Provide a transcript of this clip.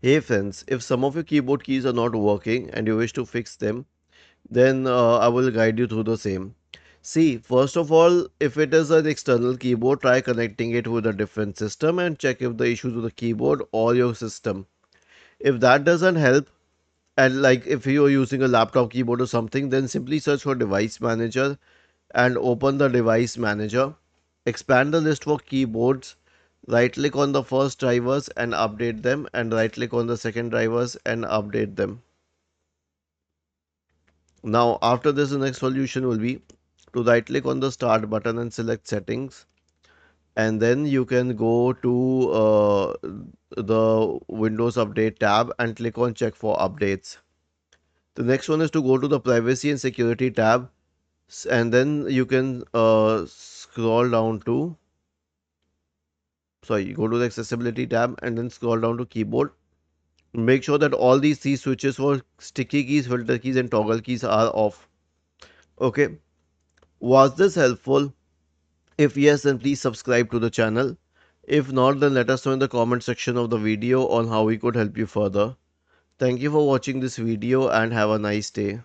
Hey friends, if some of your keyboard keys are not working and you wish to fix them, then I will guide you through the same. See, first of all, if it is an external keyboard, try connecting it with a different system and check if the issue is with the keyboard or your system. If that doesn't help, and like if you are using a laptop keyboard or something, then simply search for device manager and open the device manager. Expand the list for keyboards. Right click on the first drivers and update them, and right click on the second drivers and update them. Now, after this, the next solution will be to right click on the start button and select settings, and then you can go to the Windows Update tab and click on check for updates. The next one is to go to the privacy and security tab, and then you can scroll down to, sorry, go to the accessibility tab and then scroll down to keyboard. Make sure that all these three switches for sticky keys, filter keys, and toggle keys are off. Okay, was this helpful? If yes, then please subscribe to the channel. If not, then let us know in the comment section of the video on how we could help you further. Thank you for watching this video and have a nice day.